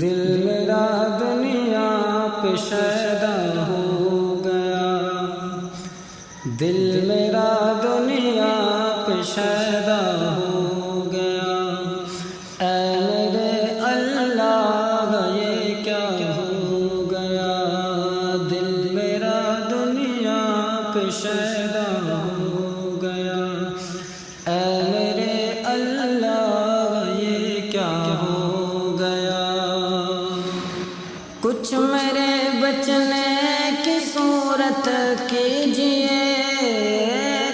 دل میرا دنیا پہ شیدا ہو گیا، دل میرا دنیا پہ شیدا ہو گیا، اے میرے اللہ یہ کیا ہو گیا، دل میرا دنیا پہ شیدا ہو گیا، اے میرے اللہ یہ کیا ہو گیا۔ کچھ میرے بچنے کی صورت کیجئے،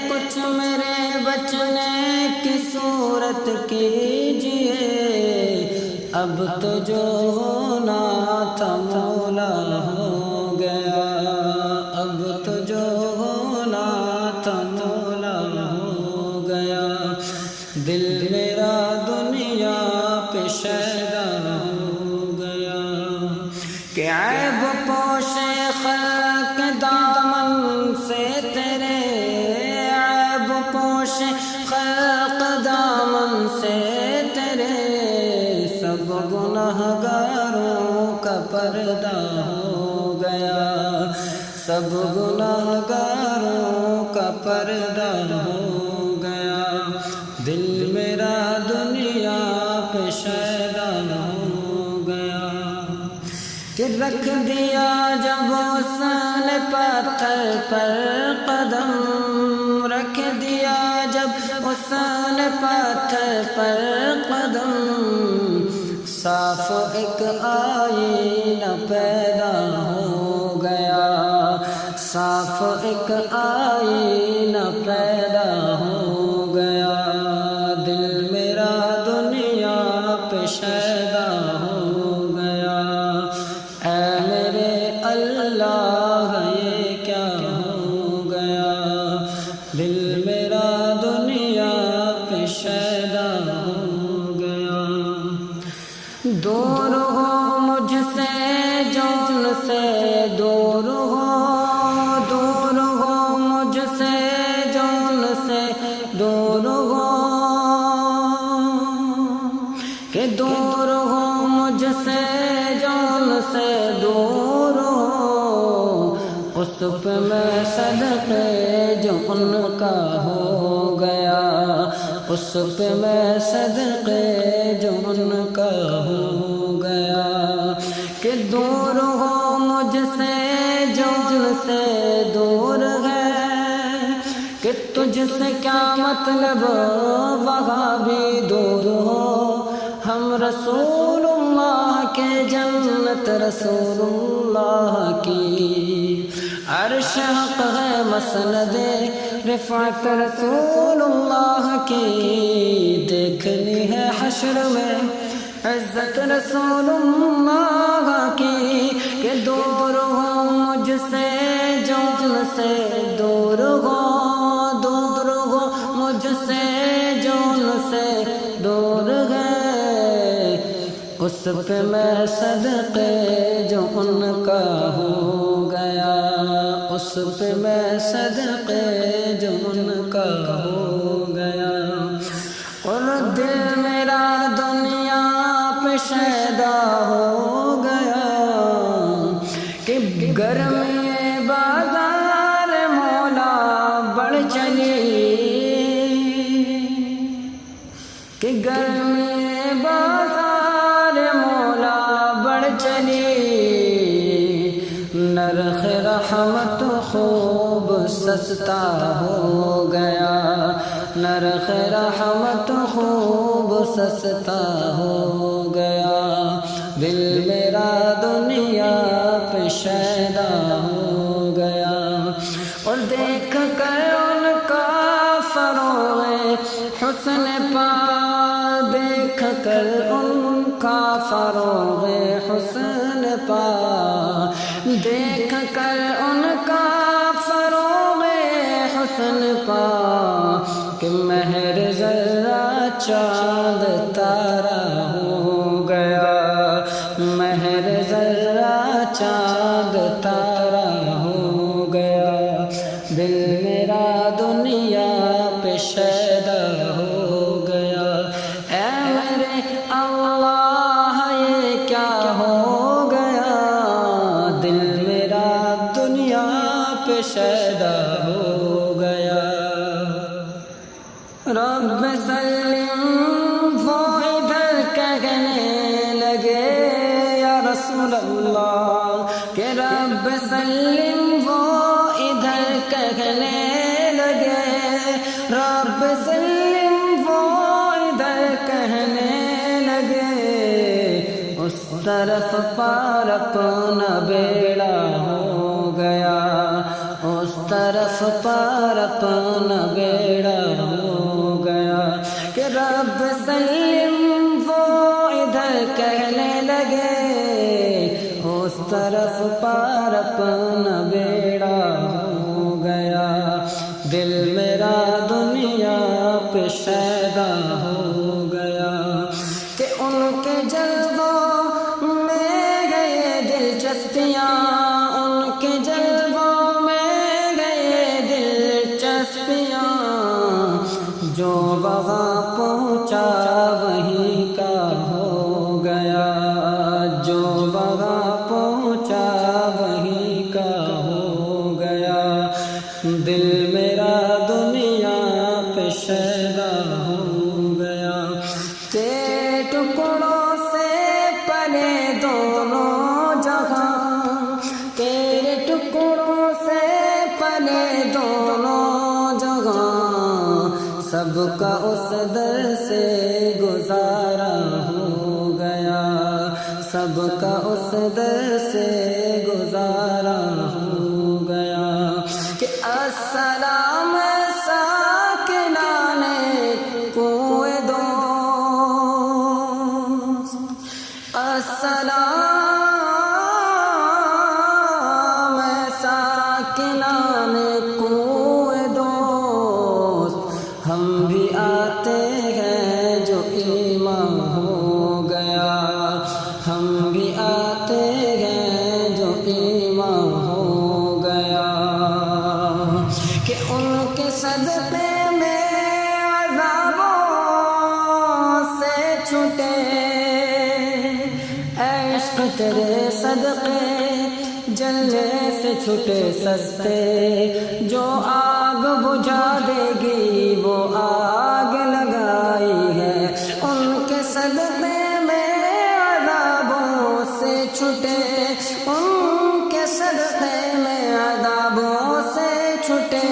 کچھ میرے بچنے کی صورت کیجئے، اب تو جو ہونا تھا مولا ہو گیا، اب تو جو ہونا تھا مولا ہو گیا، دل میرا دنیا پہ شیدا ہو گیا، کہ عیب پوش خلق دامن سے تیرے، عیب پوش خلق دامن سے تیرے، سب گنہگاروں کا پردہ ہو گیا، سب گنہگاروں کا پردہ ہو گیا، دل میرا دنیا پہ شیدا ہو گیا، کہ رکھ دیا جب اس نے پتھر پر قدم، رکھ دیا جب اس نے پتھر پر قدم، صاف ایک آئینہ پیدا ہو گیا، صاف ایک آئینہ پیدا ہو گیا، دل میرا دنیا پہ شیدا ہو گیا، اے میرے اللہ یہ کیا ہو گیا، دل میرا دنیا پہ شیدا ہو گیا، دور ہو مجھ سے جو ان سے دور ہو، دور ہو مجھ سے جو ان سے دور ہو، کہ دور ہو مجھ سے جو ان سے دور ہو، اس پہ میں صدقے جو ان کا ہو گیا، اس پہ میں صدقے جو ان کا ہو گیا، کہ دور ہو مجھ سے جو ان سے دور ہے، کہ تجھ سے کیا مطلب وہاں بھی دور ہو، ہم رسول اللہ کے جنت رسول اللہ کی، عرش حق ہے مسند رفعت رسول اللہ کی، دیکھنی ہے حشر میں عزت رسول اللہ کی، کہ دور ہو مجھ سے جو ان سے دور ہو، دور ہو مجھ سے جو ان سے دور ہے، اس پہ میں صدقے جو ان کا ہو گیا، اس پہ میں صدقے جو ان کا ہو گیا، اور دل میرا دنیا پہ شیدا ہو گیا، کہ گرمی بازار مولا بڑھ چلی، کہ گرمی بازار مولا بڑھ چلی، نرخ رحمت خوب سستا ہو گیا، نرخ رحمت خوب سستا ہو گیا، دل میرا دنیا پہ شیدا ہو گیا، اور دیکھ کر ان کا فروغ حسن پا، دیکھ کر ان کا فروغ حسن پا، دیکھ کر ان کا فروغ حسن پا، کہ مہر ذرہ چاند تارا ہو گیا، مہر ذرہ چاند تارا ہو گیا، دل میرا دنیا پہ شیدا ہو گیا، اے میرے اللہ یہ کیا رسول اللہ کہ رب سلم وہ ادھر کہنے لگے، رب سلم وہ ادھر کہنے لگے، اس طرف پار اپنا بیڑا ہو گیا، اس طرف پار اپنا بیڑا ہو گیا کہ رب سلم وہ ادھر کہنے لگے، اس طرف پار اپنا بیڑا ہو گیا، دل میرا دنیا پہ شیدا ہو گیا کہ ان کے جلووں میں گئے دلچسپیاں، ان کے جلووں میں گئے دلچسپیاں، جو وہاں پہنچا وہیں کا ہو گیا، جو وہاں پہنچا وہیں کا ہو گیا، دل میرا دنیا پہ شیدا ہو گیا، تیرے ٹکڑوں سے پلے دونوں جہاں، تیرے ٹکڑوں سے پلے دونوں جہاں، سب کا اس در سے گزارا ہو گیا، سب کا اس در سے گزارا ہو گیا کہ السلام ساکنان کوئے دوست، السلام ساکنان کوئے دوست، ہم بھی آتے ہیں جو ایمان ہو گیا، ہم بھی آتے ہیں جو ایمان ہو گیا کہ ان کے صدقے میں عذابوں سے چھوٹے، عشق تیرے صدقے جلنے سے چھوٹے سستے، جو آگ بجھا دے گی وہ آگ لگائی ہے، ان کے صدقے میں عذابوں سے چھوٹے، ان کے صدقے میں عذابوں سے چھوٹے،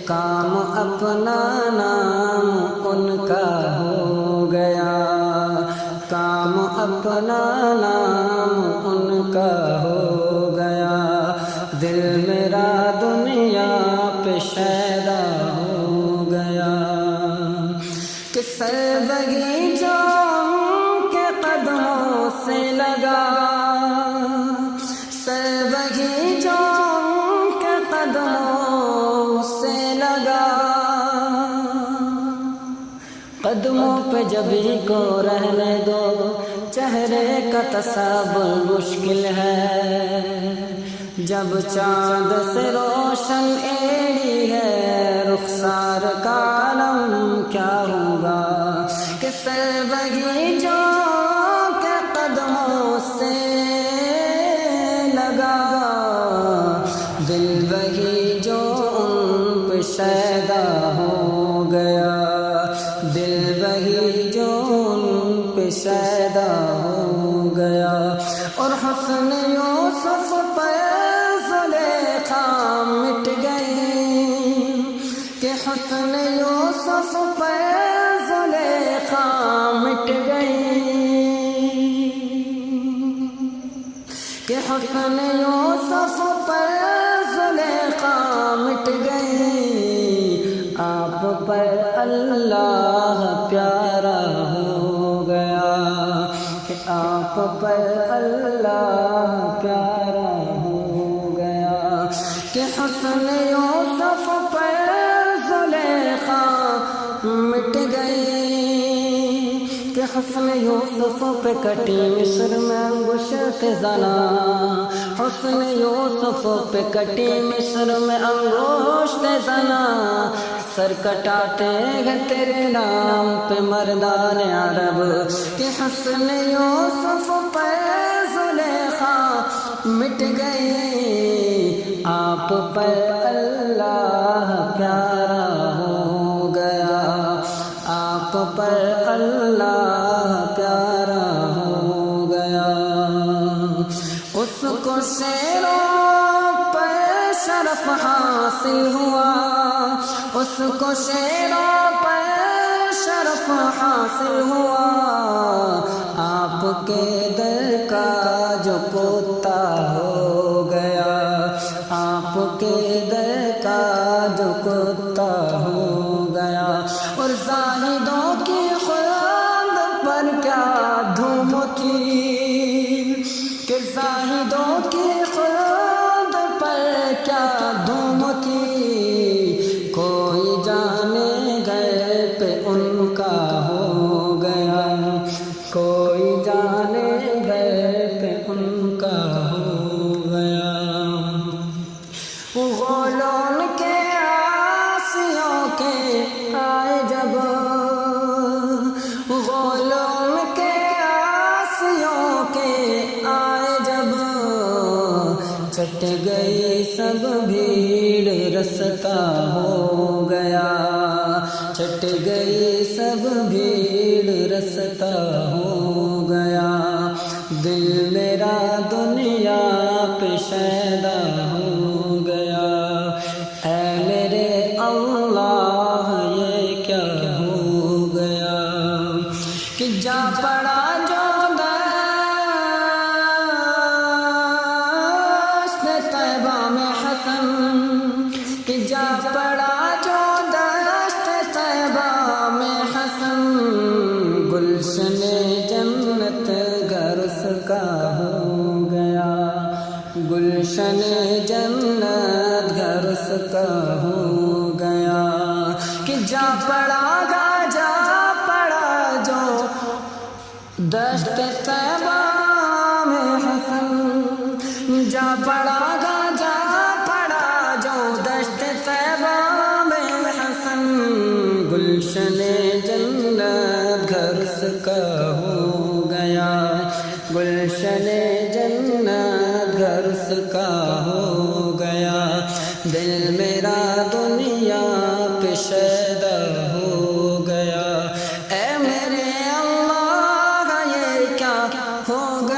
کام اپنا نام ان کا ہو گیا، کام اپنا نام ان کا ہو گیا، دل میرا دنیا پہ شیدا ہو گیا کہ سربگی جو ان کے قدموں سے لگا، سربگی جو ان کے قدموں سے لگا، قدموں پہ جبھی کو رہنے دو، چہرے کا تصور مشکل ہے، جب چاند سے روشن ایڑی ہے، رخسار کا عالم کیا ہوگا کہ سربگی جو کے قدموں سے لگا، دل وہی جو ان پہ شیدا ہو گیا، دل وہی جو ان پہ شیدا ہو گیا، اور حسن یوسف پر زلیخا مٹ گئی کہ حسن یوسف پر زلیخا مٹ گئی کہ حسن یوسف پر زلیخا مٹ گئی، آپ پر اللہ پیارا ہو گیا کہ آپ پر اللہ پیارا ہو گیا کہ حسن یوسف پر زلیخا مٹ گئی کہ حسن یوسف پہ کٹی مصر میں انگشت زنا، حسن یوسف پہ کٹی مصر میں انگشت زنا، سر کٹاتے ہیں تیرے نام پہ مردان عرب کہ حسن یوسف پہ زلیخا مٹ گئی، آپ پر اللہ پیارا ہو گیا، آپ پر اللہ پیارا ہو گیا۔ اس کو شیروں پر شرف حاصل ہوا، اس کو شیروں پر شرف حاصل ہوا، آپ کے در کا جو کتا ہو گیا، آپ کے در کا جو کتا ہو گیا۔ اور زاہدوں کی خلد پر کیا دھوم تھی، کہ زاہدوں کی خلد پر کیا دھوم تھی، کوئی جانے گھر پہ ان کا ہو گیا، کوئی جانے گھر پہ ان کا ہو گیا۔ غولون کے آسیوں کے آئے جب، غولون کے آسیوں کے آئے جب، چھٹ گئی سب بھیڑ رستا ہو گیا، چھٹ گئی سب بھیڑ رستا ہو گیا۔ دل میرا دنیا پہ شیدا ہو گیا، اے میرے اللہ یہ کیا ہو گیا، کہ جا پڑا جو دشت طیبہ میں حسن، کہ جا پڑا جو دشت طیبہ میں حسن، گلشن جنت گھر اس کا ہو گیا، گلشن جنت گھر اس کا ہو گیا۔ کہ جا پڑا جو دشت طیبہ میں حسن، جا پڑا جو دشت طیبہ میں حسن، گلشن جنت گھر اس کا ہو گیا، گلشن جنت گھر اس کا ہو گیا۔ دل میرا دنیا پہ شیدا ہو گیا، اے میرے اللہ یہ کیا ہو گیا۔